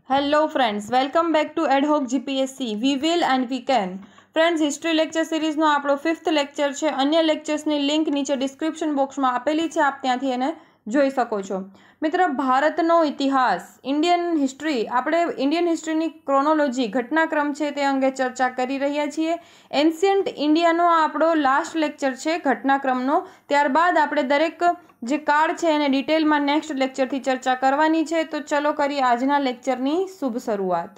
Hello friends, welcome back to Ad Hoc GPSC. We will and we can. Friends, history lecture સિરીઝનો આપણો 5th lecture છે. અન્ય લેક્ચર્સની link નીચે description બોક્સમાં આપેલી છે, આપ ત્યાંથી એને જોઈ શકો છો. મિત્ર, ભારતનો ઇતિહાસ, ઇન્ડિયન હિસ્ટ્રી, આપણે ઇન્ડિયન હિસ્ટ્રીની ક્રોનોલોજી, ઘટનાક્રમ છે તે અંગે ચર્ચા કરી રહ્યા છીએ. એન્શિયન્ટ ઇન્ડિયાનો આપણો લાસ્ટ લેક્ચર છે ઘટનાક્રમનો. ત્યારબાદ આપણે દરેક જે કાળ છે એને ડિટેલમાં નેક્સ્ટ લેક્ચરથી ચર્ચા કરવાની છે. તો ચલો કરીએ આજના લેક્ચરની શુભ શરૂઆત.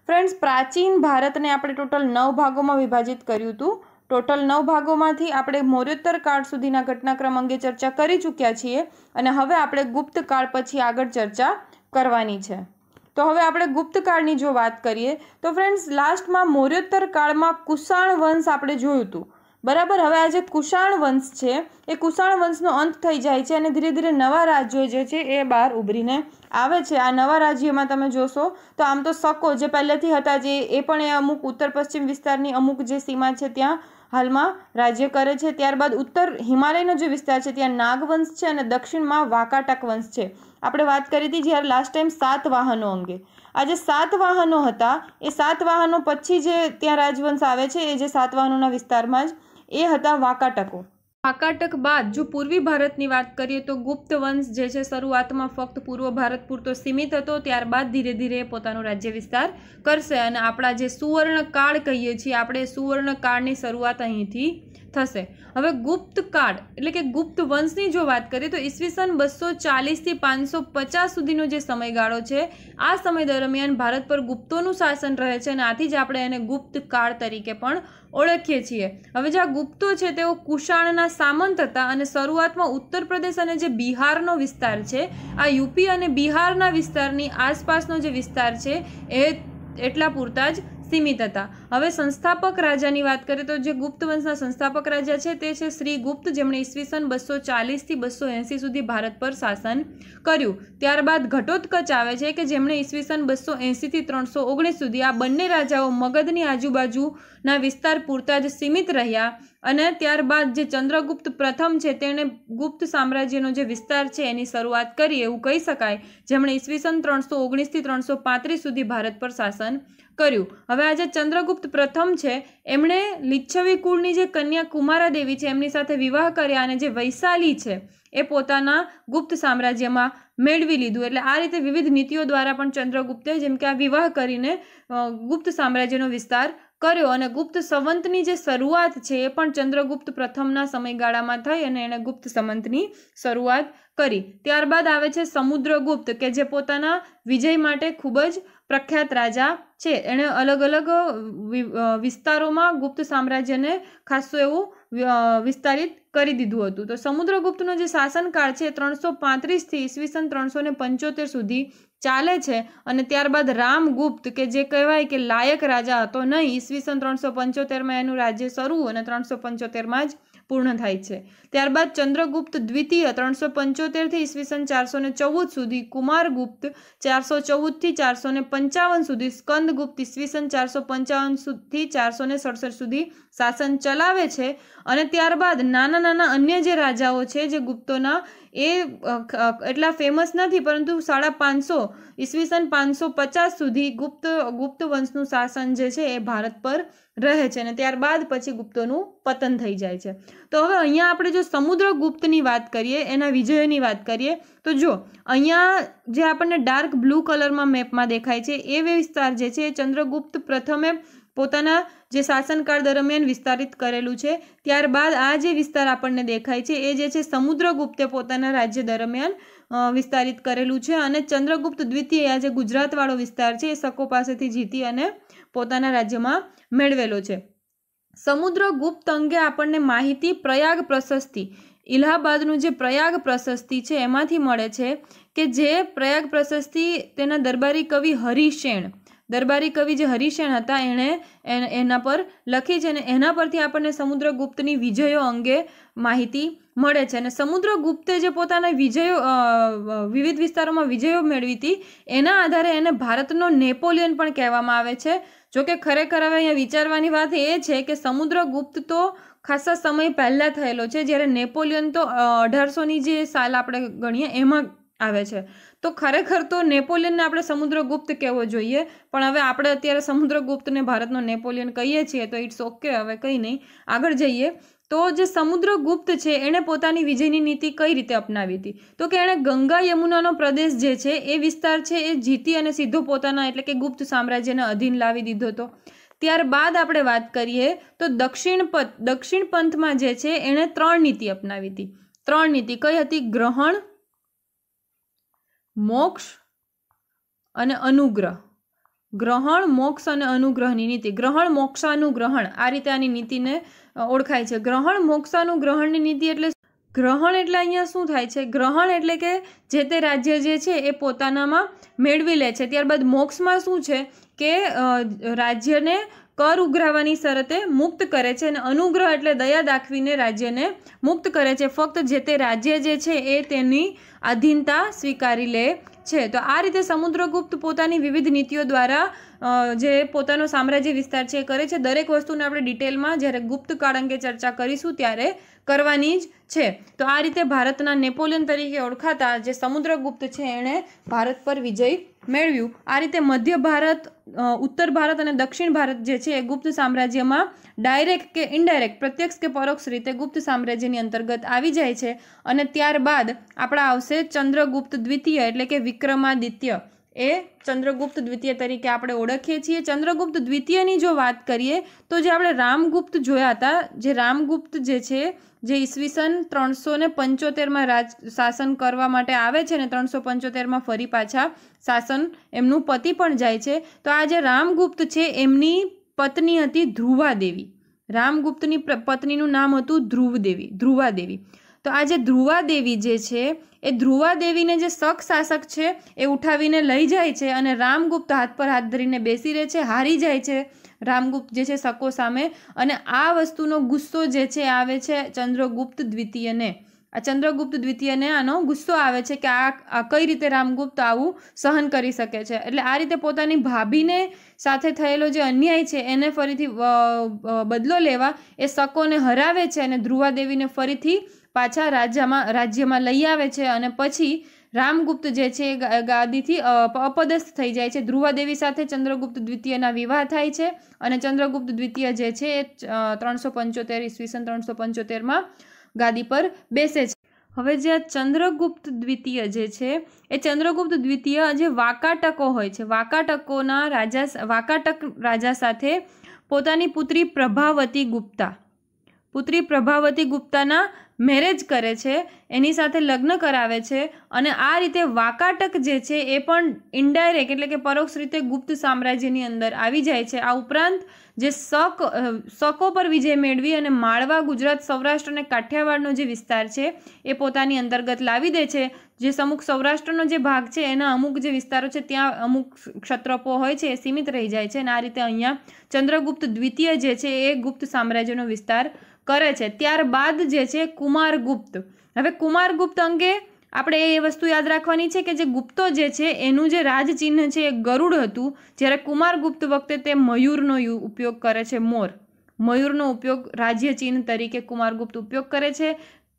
ફ્રેન્ડ્સ, પ્રાચીન ભારતને આપણે ટોટલ 9 ભાગોમાં વિભાજિત કર્યું હતું. ટોટલ 9 ભાગોમાંથી આપણે મૌર્યોત્તર કાળ સુધીના ઘટનાક્રમ અંગે ચર્ચા કરી ચૂક્યા છીએ અને હવે આપણે ગુપ્ત કાળ પછી આગળ ચર્ચા કરવાની છે. તો હવે આપણે ગુપ્ત કાળની જો વાત કરીએ તો ફ્રેન્ડ્સ, લાસ્ટમાં મૌર્યોત્તર કાળમાં કુષાણ વંશ આપણે જોયું હતું, બરાબર. હવે આ જે કુષાણ વંશ છે એ કુષાણ વંશનો અંત થઈ જાય છે અને ધીરે ધીરે નવા રાજ્યો જે છે એ બહાર ઉભરીને આવે છે. આ નવા રાજ્યોમાં તમે જોશો તો આમ તો શકો જે પહેલેથી હતા જે એ પણ એ અમુક ઉત્તર પશ્ચિમ વિસ્તારની અમુક જે સીમા છે ત્યાં હાલમાં રાજ્ય કરે છે. ત્યારબાદ ઉત્તર હિમાલયનો જે વિસ્તાર છે ત્યાં નાગવંશ છે અને દક્ષિણમાં વાકાટક વંશ છે. આપણે વાત કરી હતી જ્યારે લાસ્ટ ટાઈમ 7 વાહનો અંગે. આ જે 7 વાહનો હતા એ 7 વાહનો પછી જે ત્યાં રાજવંશ આવે છે એ જે 7 વાહનોના વિસ્તારમાં જ એ હતા વાકાટકો. વાકાટક બાદ જો પૂર્વી ભારતની વાત કરીએ તો ગુપ્ત વંશ જે છે શરૂઆતમાં ફક્ત પૂર્વ ભારત પૂરતો સીમિત હતો. ત્યારબાદ ધીરે ધીરે પોતાનો રાજ્ય વિસ્તાર કરશે અને આપણા જે સુવર્ણ કાળ કહીએ છીએ આપણે સુવર્ણ કાળની શરૂઆત અહીંથી થશે. હવે ગુપ્ત કાળ એટલે કે ગુપ્ત વંશની જો વાત કરીએ તો ઈસવીસન 240 થી 550 સુધીનો જે સમયગાળો છે આ સમય દરમિયાન ભારત પર ગુપ્તોનું શાસન રહે છે અને આથી જ આપણે એને ગુપ્ત કાળ તરીકે પણ ઓળખીએ છીએ. હવે જે આ ગુપ્તો છે તેઓ કુષાણના સામંત હતા અને શરૂઆતમાં ઉત્તર પ્રદેશ અને જે બિહારનો વિસ્તાર છે આ યુપી અને બિહારના વિસ્તારની આસપાસનો જે વિસ્તાર છે એ એટલા પૂરતા જ સીમિત હતા. હવે સંસ્થાપક રાજાની વાત કરીએ તો જે ગુપ્ત વંશના સંસ્થાપક રાજા છે તે છે શ્રીગુપ્ત, જેમણે ઈસવીસન 240 થી 280 સુધી ભારત પર શાસન કર્યું. ત્યારબાદ ઘટોત્કચ આવે છે કે જેમણે ઈસવીસન 280 થી 319 સુધી આ બંને રાજાઓ મગધની આજુબાજુના વિસ્તાર પૂરતા જ સીમિત રહ્યા અને ત્યારબાદ જે ચંદ્રગુપ્ત પ્રથમ છે તેણે ગુપ્ત સામ્રાજ્યનો જે વિસ્તાર છે એની શરૂઆત કરી એવું કહી શકાય, જેમણે ઈસવીસન 319 થી 335 સુધી ભારત પર શાસન કર્યું. હવે આ જે ચંદ્રગુપ્ત પ્રથમ છે એમણે લિચ્છવી કુળની જે કન્યા કુમારા દેવી છે એમની સાથે વિવાહ કર્યા અને જે વૈશાલી છે એ પોતાના ગુપ્ત સામ્રાજ્યમાં મેળવી લીધું. એટલે આ રીતે વિવિધ નીતિઓ દ્વારા પણ ચંદ્રગુપ્તે જેમ કે આ વિવાહ કરીને ગુપ્ત સામ્રાજ્યનો વિસ્તાર કર્યો અને ગુપ્ત સંવંતની જે શરૂઆત છે એ પણ ચંદ્રગુપ્ત પ્રથમના સમયગાળામાં થઈ અને એણે ગુપ્ત સંવંતની શરૂઆત કરી. ત્યારબાદ આવે છે સમુદ્રગુપ્ત કે જે પોતાના વિજય માટે ખૂબ જ પ્રખ્યાત રાજા છે. એણે અલગ અલગ વિસ્તારોમાં ગુપ્ત સામ્રાજ્યને ખાસું એવું વિસ્તારિત કરી દીધું હતું. તો સમુદ્રગુપ્તનો જે શાસનકાળ છે 335 થી ઈસવીસન 375 સુધી ચાલે છે અને ત્યારબાદ રામગુપ્ત કે જે કહેવાય કે લાયક રાજા હતો નહીં, ઈસવીસન 375માં એનું રાજ્ય શરૂ અને 375માં જ પૂર્ણ થાય છે. ત્યારબાદ ચંદ્રગુપ્ત દ્વિતીય 375 થી ઈસવીસન 414 સુધી, કુમારગુપ્ત 414 થી 455 સુધી, સ્કંદગુપ્ત ઈસવીસન 455 થી 467 સુધી શાસન ચલાવે છે અને ત્યારબાદ નાના નાના અન્ય જે રાજાઓ છે જે ગુપ્તોના એ એટલા ફેમસ નથી પરંતુ 550 ઈસવીસન 550 સુધી ગુપ્ત વંશનું શાસન જે છે એ ભારત પર રહે છે અને ત્યારબાદ પછી ગુપ્તોનું પતન થઈ જાય છે. તો હવે અહીંયા આપણે જો સમુદ્રગુપ્તની વાત કરીએ, એના વિજયોની વાત કરીએ તો જો અહીંયા જે આપણને ડાર્ક બ્લુ કલરમાં મેપમાં દેખાય છે એ વિસ્તાર જે છે એ ચંદ્રગુપ્ત પ્રથમે પોતાના જે શાસનકાળ દરમિયાન વિસ્તારિત કરેલું છે. ત્યારબાદ આ જે વિસ્તાર આપણને દેખાય છે એ જે છે સમુદ્રગુપ્તે પોતાના રાજ્ય દરમિયાન વિસ્તારિત કરેલું છે અને ચંદ્રગુપ્ત દ્વિતીય આ જે ગુજરાતવાળો વિસ્તાર છે એ શકો પાસેથી જીતી અને પોતાના રાજ્યમાં મેળવેલો છે. સમુદ્રગુપ્ત અંગે આપણને માહિતી પ્રયાગ પ્રશસ્તિ, ઇલાહાબાદનું જે પ્રયાગ પ્રશસ્તિ છે એમાંથી મળે છે કે જે પ્રયાગ પ્રશસ્તિ તેના દરબારી કવિ હરિસેન, દરબારી કવિ જે હરિસેન હતા એણે એના પર લખી છે અને એના પરથી આપણને સમુદ્રગુપ્તની વિજયો અંગે માહિતી મળે છે. અને સમુદ્રગુપ્તે જે પોતાના વિજયો વિવિધ વિસ્તારોમાં વિજયો મેળવી હતી એના આધારે એને ભારતનો નેપોલિયન પણ કહેવામાં આવે છે. જોકે ખરેખર હવે અહીંયા વિચારવાની વાત એ છે કે સમુદ્રગુપ્ત તો ખાસા સમય પહેલાં થયેલો છે, જ્યારે નેપોલિયન તો 1800ની જે સાલ આપણે ગણીએ એમાં આવે છે. તો ખરેખર તો નેપોલિયનને આપણે સમુદ્રગુપ્ત કહેવો જોઈએ, પણ હવે આપણે અત્યારે સમુદ્રગુપ્તને ભારતનો નેપોલિયન કહીએ છીએ, તો ઇટ્સ ઓકે, હવે કંઈ નહીં, આગળ જઈએ. તો જે સમુદ્રગુપ્ત છે એણે પોતાની વિજયની નીતિ કઈ રીતે અપનાવી હતી? તો કે એણે ગંગા યમુનાનો પ્રદેશ જે છે એ વિસ્તાર છે એ જીતી અને સીધો પોતાના એટલે કે ગુપ્ત સામ્રાજ્યને અધીન લાવી દીધો હતો. ત્યારબાદ આપણે વાત કરીએ તો દક્ષિણ પંથમાં જે છે એણે 3 નીતિ અપનાવી હતી. 3 નીતિ કઈ હતી? ગ્રહણ, મોક્ષ અને અનુગ્રહ. ગ્રહણ, મોક્ષ અને અનુગ્રહની નીતિ. ગ્રહણ, મોક્ષાનુગ્રહણ, આ રીતે આની નીતિને ઓળખાય છે. ગ્રહણ, મોક્ષાનુગ્રહણની નીતિ એટલે ગ્રહણ એટલે અહીંયા શું થાય છે? ગ્રહણ એટલે કે જે તે રાજ્ય જે છે એ પોતાનામાં મેળવી લે છે. ત્યારબાદ મોક્ષમાં શું છે કે રાજ્યને કર ઉઘરાવવાની શરતે મુક્ત કરે છે, અને અનુગ્રહ એટલે દયા દાખવીને રાજ્યને મુક્ત કરે છે. ફક્ત જે તે રાજ્ય જે છે એ તેની આધીનતા સ્વીકારી લે છે. તો આ રીતે સમુદ્રગુપ્ત પોતાની વિવિધ નીતિઓ દ્વારા જે પોતાનો સામ્રાજ્ય વિસ્તાર છે એ કરે છે. દરેક વસ્તુને આપણે ડિટેલમાં જ્યારે ગુપ્ત કાળ અંગે ચર્ચા કરીશું ત્યારે કરવાની જ છે. તો આ રીતે ભારતના નેપોલિયન તરીકે ઓળખાતા જે સમુદ્રગુપ્ત છે એણે ભારત પર વિજય મેળવ્યું. આ રીતે મધ્ય ભારત, ઉત્તર ભારત અને દક્ષિણ ભારત જે છે એ ગુપ્ત સામ્રાજ્યમાં ડાયરેક્ટ કે ઇનડાયરેક્ટ, પ્રત્યક્ષ કે પરોક્ષ રીતે ગુપ્ત સામ્રાજ્યની અંતર્ગત આવી જાય છે. અને ત્યારબાદ આપણા આવશે ચંદ્રગુપ્ત દ્વિતીય એટલે કે વિક્રમાદિત્ય. એ ચંદ્રગુપ્ત દ્વિતીય તરીકે આપણે ઓળખીએ છીએ. ચંદ્રગુપ્ત દ્વિતીયની જો વાત કરીએ તો જે આપણે રામગુપ્ત જોયા હતા, જે રામગુપ્ત જે છે જે ઈસવીસન 375માં શાસન કરવા માટે આવે છે ને 375માં ફરી પાછા શાસન એમનું પતિ પણ જાય છે. તો આ જે રામગુપ્ત છે એમની પત્ની હતી ધ્રુવાદેવી. રામગુપ્તની પત્નીનું નામ હતું ધ્રુવાદેવી. તો આ જે ધ્રુવાદેવી જે છે એ ધ્રુવાદેવીને જે શક શાસક છે એ ઉઠાવીને લઈ જાય છે, અને રામગુપ્ત હાથ પર હાથ ધરીને બેસી રહે છે, હારી જાય છે રામગુપ્ત જે છે શકો સામે. અને આ વસ્તુનો ગુસ્સો જે છે આવે છે ચંદ્રગુપ્ત દ્વિતીયને. આ ચંદ્રગુપ્ત દ્વિતીયને આનો ગુસ્સો આવે છે કે આ કઈ રીતે રામગુપ્ત આવું સહન કરી શકે છે. એટલે આ રીતે પોતાની ભાભીને સાથે થયેલો જે અન્યાય છે એને ફરીથી બદલો લેવા એ શકોને હરાવે છે અને ધ્રુવાદેવીને ફરીથી પાછા રાજ્યમાં લઈ આવે છે. અને પછી રામગુપ્ત જે છે એ ગાદીથી અપદસ્થ થઈ જાય છે. ધ્રુવાદેવી સાથે ચંદ્રગુપ્ત દ્વિતીયના વિવાહ થાય છે, અને ચંદ્રગુપ્ત દ્વિતીય જે છે એ 375 ઈસવીસન 375માં ગાદી પર બેસે છે. હવે જે ચંદ્રગુપ્ત દ્વિતીય જે છે એ ચંદ્રગુપ્ત દ્વિતીય જે વાકાટકો હોય છે, વાકાટક રાજા સાથે પોતાની પુત્રી પ્રભાવતી ગુપ્તાના મેરેજ કરે છે, એની સાથે લગ્ન કરાવે છે. અને આ રીતે વાકાટક જે છે એ પણ ઇનડાયરેક્ટ એટલે કે પરોક્ષ રીતે ગુપ્ત સામ્રાજ્યની અંદર આવી જાય છે. આ ઉપરાંત જે શકો પર વિજય મેળવી અને માળવા, ગુજરાત, સૌરાષ્ટ્ર અને કાઠિયાવાડનો જે વિસ્તાર છે એ પોતાની અંતર્ગત લાવી દે છે. જે અમુક સૌરાષ્ટ્રનો જે ભાગ છે એના અમુક જે વિસ્તારો છે ત્યાં અમુક ક્ષત્રપો હોય છે એ સીમિત રહી જાય છે. અને આ રીતે અહીંયા ચંદ્રગુપ્ત દ્વિતીય જે છે એ ગુપ્ત સામ્રાજ્યનો વિસ્તાર કરે છે. ત્યારબાદ જે છે કુમારગુપ્ત. હવે કુમારગુપ્ત અંગે આપણે એ વસ્તુ યાદ રાખવાની છે કે જે ગુપ્તો જે છે એનું જે રાજચિહ્ન છે એ ગરુડ હતું, જ્યારે કુમારગુપ્ત વખતે તે મયુરનો ઉપયોગ કરે છે. મયુરનો ઉપયોગ રાજ્ય ચિહ્ન તરીકે કુમારગુપ્ત ઉપયોગ કરે છે.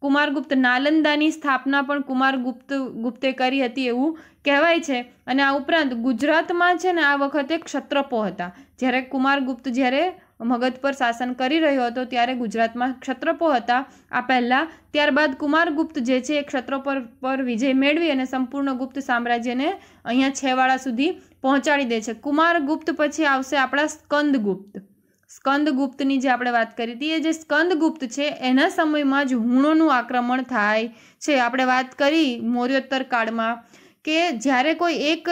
કુમારગુપ્ત નાલંદાની સ્થાપના પણ કુમારગુપ્તે કરી હતી એવું કહેવાય છે. અને આ ઉપરાંત ગુજરાતમાં છે ને આ વખતે ક્ષત્રપો હતા. જ્યારે કુમારગુપ્ત મગધ પર શાસન કરી રહ્યો હતો ત્યારે ગુજરાતમાં ક્ષત્રપો હતા આ પહેલાં. ત્યારબાદ કુમારગુપ્ત જે છે એ ક્ષત્રપો પર વિજય મેળવી અને સંપૂર્ણ ગુપ્ત સામ્રાજ્યને અહીંયા છેવાડા સુધી પહોંચાડી દે છે. કુમારગુપ્ત પછી આવશે આપણા સ્કંદગુપ્તની જે આપણે વાત કરી હતી. એ જે સ્કંદગુપ્ત છે એના સમયમાં જ હુણોનું આક્રમણ થાય છે. આપણે વાત કરી મૌર્યોત્તર કાળમાં કે જ્યારે કોઈ એક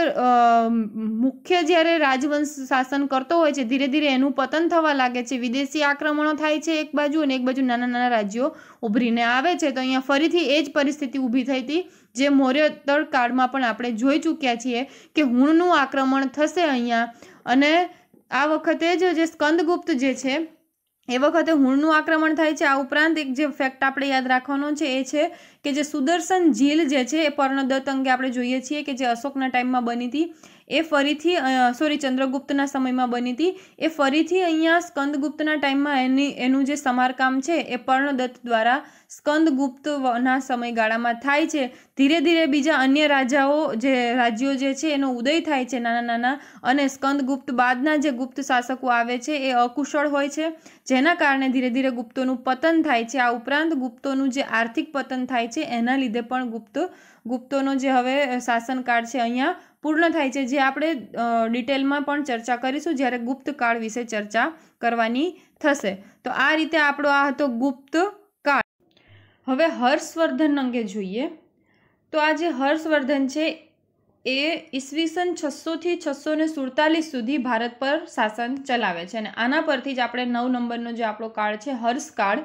મુખ્ય જ્યારે રાજવંશ શાસન કરતો હોય છે ધીરે ધીરે એનું પતન થવા લાગે છે, વિદેશી આક્રમણો થાય છે એક બાજુ, અને એક બાજુ નાના નાના રાજ્યો ઉભરીને આવે છે. તો અહીંયા ફરીથી એ જ પરિસ્થિતિ ઊભી થઈ હતી જે મૌર્યોત્તર કાળમાં પણ આપણે જોઈ ચૂક્યા છીએ કે હુણનું આક્રમણ થશે અહીંયા. અને આ વખતે જે સ્કંદગુપ્ત જે છે એ વખતે હુણનું આક્રમણ થાય છે. આ ઉપરાંત એક જે ફેક્ટ આપણે યાદ રાખવાનો છે એ છે કે જે સુદર્શન ઝીલ જે છે એ પર્ણદત્ત અંગે આપણે જોઈએ છીએ કે જે અશોકના ટાઈમમાં બની હતી. એ ફરીથી ચંદ્રગુપ્તના સમયમાં બની હતી, એ ફરીથી અહીંયા સ્કંદગુપ્તના ટાઈમમાં એનું જે સમારકામ છે એ પર્ણદત્ત દ્વારા સ્કંદગુપ્તના સમયગાળામાં થાય છે. ધીરે ધીરે બીજા અન્ય રાજ્યો જે છે એનો ઉદય થાય છે નાના નાના, અને સ્કંદગુપ્ત બાદના જે ગુપ્ત શાસકો આવે છે એ અકુશળ હોય છે, જેના કારણે ધીરે ધીરે ગુપ્તોનું પતન થાય છે. આ ઉપરાંત ગુપ્તોનું જે આર્થિક પતન થાય છે એના લીધે પણ ગુપ્તોનો જે હવે શાસનકાળ છે અહીંયા પૂર્ણ થાય છે, જે આપણે ડિટેલમાં પણ ચર્ચા કરીશું જ્યારે ગુપ્ત કાળ વિશે ચર્ચા કરવાની થશે. તો આ રીતે આપણો આ હતો ગુપ્ત કાળ. હવે હર્ષવર્ધન અંગે જોઈએ તો આ જે હર્ષવર્ધન છે એ ઈસવીસન 600 થી 647 સુધી ભારત પર શાસન ચલાવે છે, અને આના પરથી જ આપણે 9 નંબરનો જે આપણો કાળ છે હર્ષકાળ,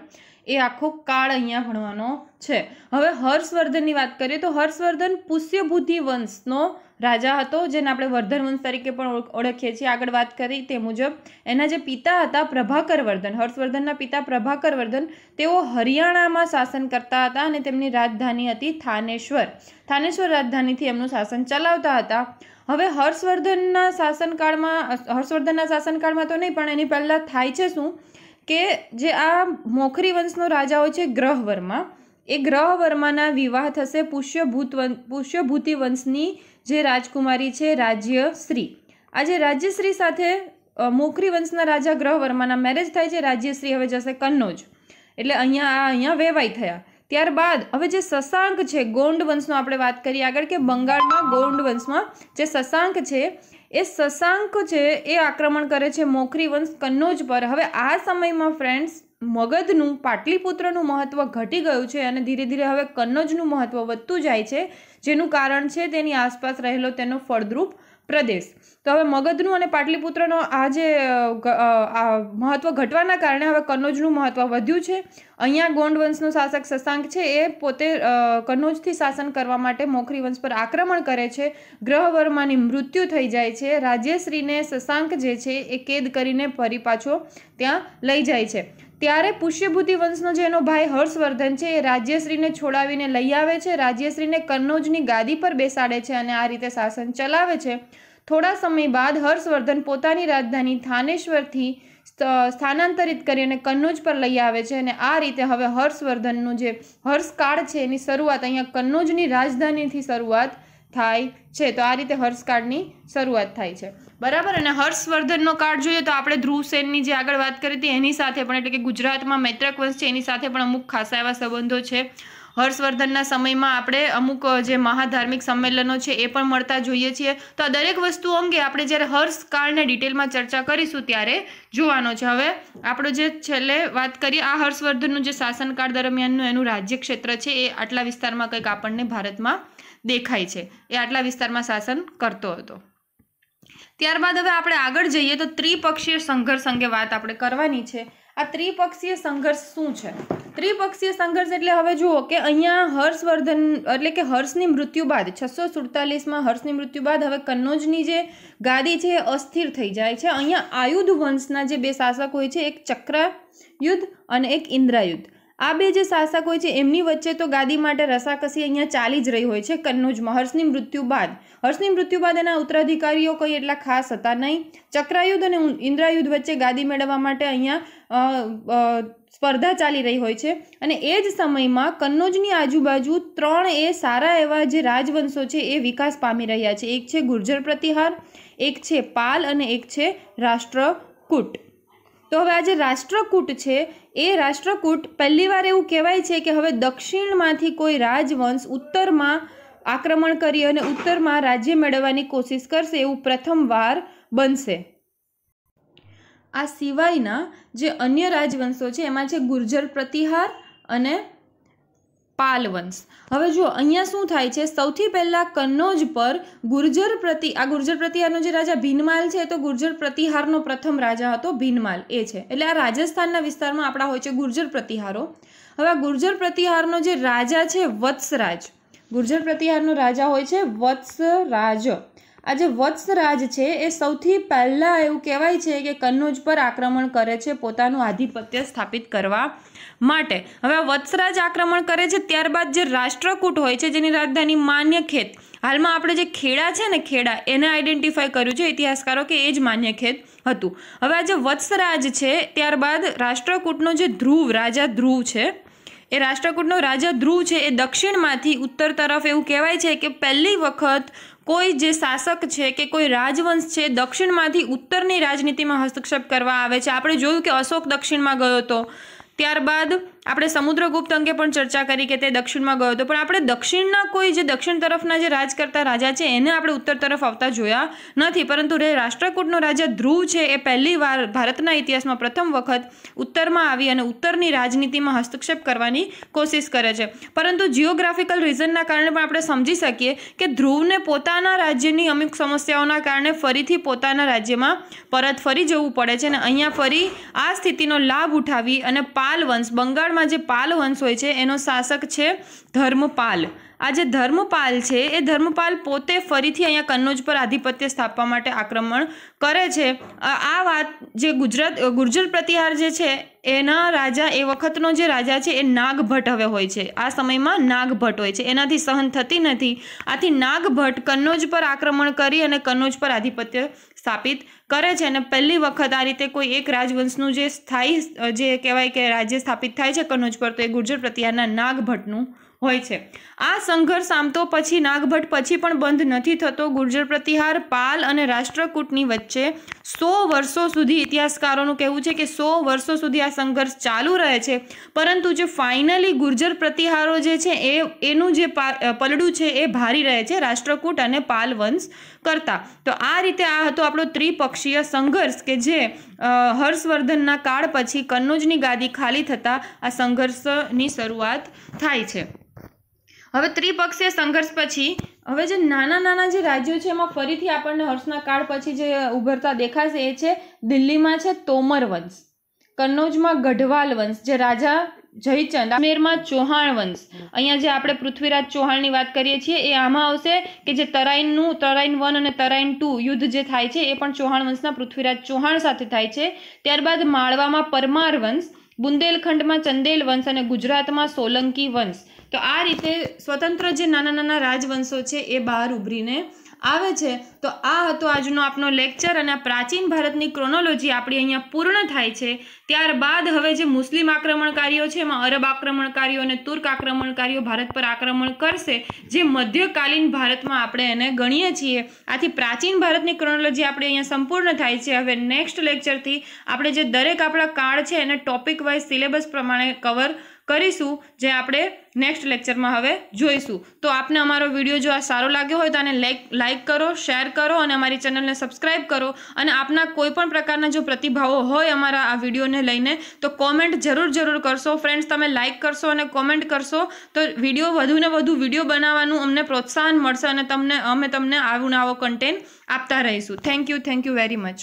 એ આખો કાળ અહીંયા ભણવાનો છે. હવે હર્ષવર્ધનની વાત કરીએ તો હર્ષવર્ધન પુષ્યભૂતિ વંશનો રાજા હતો, જેને આપણે વર્ધન વંશ તરીકે પણ ઓળખીએ છીએ. આગળ વાત કરી તે મુજબ એના જે પિતા હતા પ્રભાકરવર્ધન, હર્ષવર્ધનના પિતા પ્રભાકરવર્ધન, તેઓ હરિયાણામાં શાસન કરતા હતા અને તેમની રાજધાની હતી થાનેશ્વર રાજધાનીથી એમનું શાસન ચલાવતા હતા. હવે હર્ષવર્ધનના શાસનકાળમાં તો નહીં, પણ એની પહેલાં થાય છે શું કે જે આ મોખરી વંશનો રાજા હોય છે ગ્રહવર્મા, એ ગ્રહવર્માના વિવાહ થશે પુષ્યભૂતિ વંશની જે રાજકુમારી છે રાજ્યશ્રી. આ જે રાજ્યશ્રી સાથે મોખરી વંશના રાજા ગ્રહવર્માના મેરેજ થાય છે. રાજ્યશ્રી હવે જશે કન્નૌજ, એટલે અહીંયા વેવાઈ થયા. ત્યારબાદ હવે જે શશાંક છે, ગોંડ વંશનો આપણે વાત કરીએ આગળ, કે બંગાળમાં ગોંડ વંશમાં જે શશાંક છે એ શશાંક છે એ આક્રમણ કરે છે મોખરી વંશ કન્નૌજ પર. હવે આ સમયમાં ફ્રેન્ડ્સ મગધનું પાટલીપુત્રનું મહત્વ ઘટી ગયું છે અને ધીરે ધીરે હવે કન્નૌજનું મહત્વ વધતું જાય છે, જેનું કારણ છે તેની આસપાસ રહેલો તેનો ફળદ્રુપ પ્રદેશ. તો હવે મગધનું અને પાટલીપુત્રનો આ જે મહત્વ ઘટવાના કારણે હવે કન્નૌજનું મહત્વ વધ્યું છે. અહીંયા ગોંડ વંશનો શાસક શશાંક છે એ પોતે કન્નૌજથી શાસન કરવા માટે મોખરી વંશ પર આક્રમણ કરે છે. ગ્રહવર્માની મૃત્યુ થઈ જાય છે. રાજ્યશ્રીને શશાંક જે છે એ કેદ કરીને ફરી પાછો ત્યાં લઈ જાય છે. ત્યારે પુષ્યભૂતિ વંશનો જે એનો ભાઈ હર્ષવર્ધન છે એ રાજ્યશ્રીને છોડાવીને લઈ આવે છે. રાજ્યશ્રીને કન્નૌજની ગાદી પર બેસાડે છે અને આ રીતે શાસન ચલાવે છે. થોડા સમય બાદ હર્ષવર્ધન પોતાની રાજધાની થાનેશ્વરથી સ્થાનાંતરિત કરી અને કન્નૌજ પર લઈ આવે છે, અને આ રીતે હવે હર્ષવર્ધનનું જે હર્ષકાળ છે એની શરૂઆત અહીંયા કન્નૌજની રાજધાનીથી શરૂઆત થાય છે. તો આ રીતે હર્ષકાળની શરૂઆત થાય છે, બરાબર. અને હર્ષવર્ધનનો કાળ જોઈએ તો આપણે ધ્રુવસેનની જે આગળ વાત કરી હતી એની સાથે પણ, એટલે કે ગુજરાતમાં મૈત્રક વંશ છે એની સાથે પણ અમુક ખાસા એવા સંબંધો છે. હર્ષવર્ધનના સમયમાં આપણે અમુક જે મહાધાર્મિક સંમેલનો છે એ પણ મળતા જોઈએ છીએ. તો આ દરેક વસ્તુ અંગે આપણે જ્યારે હર્ષકાળને ડિટેલમાં ચર્ચા કરીશું ત્યારે જોવાનો છે. હવે આપણે જે છેલ્લે વાત કરીએ આ હર્ષવર્ધનનું જે શાસનકાળ દરમિયાનનું એનું રાજ્ય ક્ષેત્ર છે એ આટલા વિસ્તારમાં કંઈક આપણને ભારતમાં દેખાય છે, એ આટલા વિસ્તારમાં શાસન કરતો હતો. ત્યારબાદ હવે આપણે આગળ જઈએ તો ત્રિપક્ષીય સંઘર્ષ અંગે વાત આપણે કરવાની છે. આ ત્રિપક્ષીય સંઘર્ષ શું છે? ત્રિપક્ષીય સંઘર્ષ એટલે હવે જુઓ કે અહીંયા હર્ષવર્ધન એટલે કે હર્ષની મૃત્યુ બાદ 647માં હર્ષની મૃત્યુ બાદ હવે કન્નૌજની જે ગાદી છે એ અસ્થિર થઈ જાય છે. અહીંયા આયુધ વંશના જે બે શાસક હોય છે, એક ચક્રાયુધ અને એક ઇન્દ્રાયુધ, આ બે જે શાસક હોય છે એમની વચ્ચે તો ગાદી માટે રસાકસી અહીંયા ચાલી જ રહી હોય છે કન્નૌજમાં હર્ષની મૃત્યુ બાદ. એના ઉત્તરાધિકારીઓ કોઈ એટલા ખાસ હતા નહીં. ચક્રાયુધ અને ઇન્દ્રાયુધ વચ્ચે ગાદી મેળવવા માટે અહીંયા સ્પર્ધા ચાલી રહી હોય છે, અને એ જ સમયમાં કન્નૌજની આજુબાજુ 3 સારા એવા જે રાજવંશો છે એ વિકાસ પામી રહ્યા છે. એક છે ગુર્જર પ્રતિહાર, એક છે પાલ અને એક છે રાષ્ટ્રકૂટ. તો હવે આ જે રાષ્ટ્રકૂટ છે એ રાષ્ટ્રકૂટ પહેલીવાર એવું કહેવાય છે કે હવે દક્ષિણમાંથી કોઈ રાજવંશ ઉત્તરમાં આક્રમણ કરી અને ઉત્તરમાં રાજ્ય મેળવવાની કોશિશ કરશે એવું પ્રથમવાર બનશે. આ સિવાયના જે અન્ય રાજવંશો છે એમાં છે ગુર્જર પ્રતિહાર અને પાલ વંશ. હવે જો અહીંયા શું થાય છે, સૌથી પહેલા કન્નૌજ પર ગુર્જર પ્રતિહારનો જે રાજા ભીનમાલ છે તો ગુર્જર પ્રતિહારનો પ્રથમ રાજા હતો ભીનમાલ, એ છે. એટલે આ રાજસ્થાનના વિસ્તારમાં આપણા હોય છે ગુર્જર પ્રતિહારો. હવે આ ગુર્જર પ્રતિહારનો જે રાજા છે વત્સરાજ, ગુર્જર પ્રતિહારનો રાજા હોય છે વત્સરાજ. આ જે વત્સરાજ છે એ સૌથી પહેલા એવું કહેવાય છે કે કન્નૌજ પર આક્રમણ કરે છે પોતાનું આધિપત્ય સ્થાપિત કરવા માટે. હવે વત્સરાજ આક્રમણ કરે છે, ત્યારબાદ જે રાષ્ટ્રકૂટ હોય છે જેની રાજધાની માન્યખેત, હાલમાં આપણે જે ખેડા છે ને, ખેડા એને આઈડેન્ટિફાય કર્યું છે ઇતિહાસકારો કે એ જ માન્યખેદ હતું. હવે આ જે વત્સરાજ છે ત્યારબાદ રાષ્ટ્રકૂટનો જે ધ્રુવ, રાજા ધ્રુવ છે, એ રાષ્ટ્રકૂટનો રાજા ધ્રુવ છે એ દક્ષિણમાંથી ઉત્તર તરફ એવું કહેવાય છે કે પહેલી વખત કોઈ જે શાસક છે કે કોઈ રાજવંશ છે દક્ષિણમાંથી ઉત્તરની રાજનીતિમાં હસ્તક્ષેપ કરવા આવે છે. આપણે જોયું કે અશોક દક્ષિણમાં ગયો હતો, ત્યારબાદ આપણે સમુદ્રગુપ્ત અંગે પણ ચર્ચા કરી કે તે દક્ષિણમાં ગયો હતો, પણ આપણે દક્ષિણના કોઈ જે દક્ષિણ તરફના જે રાજ કરતા રાજા છે એને આપણે ઉત્તર તરફ આવતા જોયા નથી. પરંતુ રાષ્ટ્રકૂટનો રાજા ધ્રુવ છે એ પહેલી વાર ભારતના ઇતિહાસમાં પ્રથમ વખત ઉત્તરમાં આવી અને ઉત્તરની રાજનીતિમાં હસ્તક્ષેપ કરવાની કોશિશ કરે છે. પરંતુ જિયોગ્રાફિકલ રીઝનના કારણે પણ આપણે સમજી શકીએ કે ધ્રુવને પોતાના રાજ્યની અમુક સમસ્યાઓના કારણે ફરીથી પોતાના રાજ્યમાં પરત ફરી જવું પડે છે અને અહીંયા ફરી આ સ્થિતિનો લાભ ઉઠાવી અને પાલ વંશ, બંગાળમાં જે પાલ વંશ હોય છે એનો શાસક છે ધર્મપાલ. આ જે ધર્મપાલ છે એ ધર્મપાલ પોતે ફરીથી અહીંયા કન્નૌજ પર આધિપત્ય સ્થાપવા માટે આક્રમણ કરે છે. આ વાત જે ગુર્જર પ્રતિહાર જે છે એના રાજા, એ વખતનો જે રાજા છે એ નાગભટ્ટ હવે હોય છે. આ સમયમાં નાગભટ્ટ હોય છે, એનાથી સહન થતી નથી. આથી નાગભટ્ટ કન્નૌજ પર આક્રમણ કરી અને કન્નૌજ પર આધિપત્ય સ્થાપિત કરે છે અને પહેલી વખત આ રીતે કોઈ એક રાજવંશનું જે સ્થાયી જે કહેવાય કે રાજ્ય સ્થાપિત થાય છે કન્નૌજ પર, તો એ ગુર્જર પ્રતિહારના નાગભટ્ટનું હોય છે. આ સંઘર્ષ આમ તો પછી નાગભટ્ટ પછી પણ બંધ નથી થતો. ગુર્જર પ્રતિહાર, પાલ અને રાષ્ટ્રકૂટની વચ્ચે 100 વર્ષો સુધી ઇતિહાસકારોનું કહેવું છે કે 100 વર્ષો સુધી આ સંઘર્ષ ચાલુ રહે છે. પરંતુ જે ફાઇનલી ગુર્જર પ્રતિહારો જે છે એનું જે પલડું છે એ ભારી રહે છે રાષ્ટ્રકૂટ અને પાલ વંશ કરતા. તો આ રીતે આ હતો આપણો ત્રિપક્ષીય સંઘર્ષ કે જે હર્ષવર્ધનના કાળ પછી કન્નૌજની ગાદી ખાલી થતાં આ સંઘર્ષની શરૂઆત થાય છે. હવે ત્રિપક્ષીય સંઘર્ષ પછી હવે જે નાના નાના જે રાજ્યો છે એમાં ફરીથી આપણને હર્ષના કાળ પછી જે ઉભરતા દેખાશે એ છે દિલ્હીમાં છે તોમર વંશ, કન્નૌજમાં ગઢવાલ વંશ, જે રાજા જયચંદ, અજમેરમાં ચૌહાણ વંશ. અહીંયા જે આપણે પૃથ્વીરાજ ચૌહાણની વાત કરીએ છીએ એ આમાં આવશે કે જે તરાઈન 1 અને તરાઈન 2 યુદ્ધ જે થાય છે એ પણ ચૌહાણ વંશના પૃથ્વીરાજ ચૌહાણ સાથે થાય છે. ત્યારબાદ માળવામાં પરમાર વંશ, બુંદેલખંડમાં ચંદેલ વંશ અને ગુજરાતમાં સોલંકી વંશ. તો આ રીતે સ્વતંત્ર જે નાના નાના રાજવંશો છે એ બહાર ઉભરીને આવે છે. તો આ હતો આજનો આપનો લેક્ચર અને આ પ્રાચીન ભારતની ક્રોનોલોજી આપણી અહીંયા પૂર્ણ થાય છે. ત્યારબાદ હવે જે મુસ્લિમ આક્રમણકારીઓ છે એમાં અરબ આક્રમણકારીઓ અને તુર્ક આક્રમણકારીઓ ભારત પર આક્રમણ કરશે, જે મધ્યકાલીન ભારતમાં આપણે એને ગણીએ છીએ. આથી પ્રાચીન ભારતની ક્રોનોલોજી આપણે અહીંયા સંપૂર્ણ થાય છે. હવે નેક્સ્ટ લેક્ચરથી આપણે જે દરેક આપણા કાળ છે એને ટોપિક વાઇઝ સિલેબસ પ્રમાણે કવર કરીશું, જે આપણે નેક્સ્ટ લેક્ચરમાં હવે જોઈશું. તો આપને અમારો વિડીયો જો આ સારો લાગ્યો હોય તો આને લાઈક કરો, શેર કરો અને અમારી ચેનલને સબસ્ક્રાઈબ કરો. અને આપના કોઈ પણ પ્રકારના જો પ્રતિભાવો હોય અમારા આ વિડીયોને લઈને તો કોમેન્ટ જરૂર કરશો. ફ્રેન્ડ્સ, તમે લાઈક કરશો અને કોમેન્ટ કરશો તો વિડીયો વધુને વધુ વિડીયો બનાવવાનું અમને પ્રોત્સાહન મળશે અને અમે તમને આવો કન્ટેન્ટ આપતા રહીશું. Thank you very much.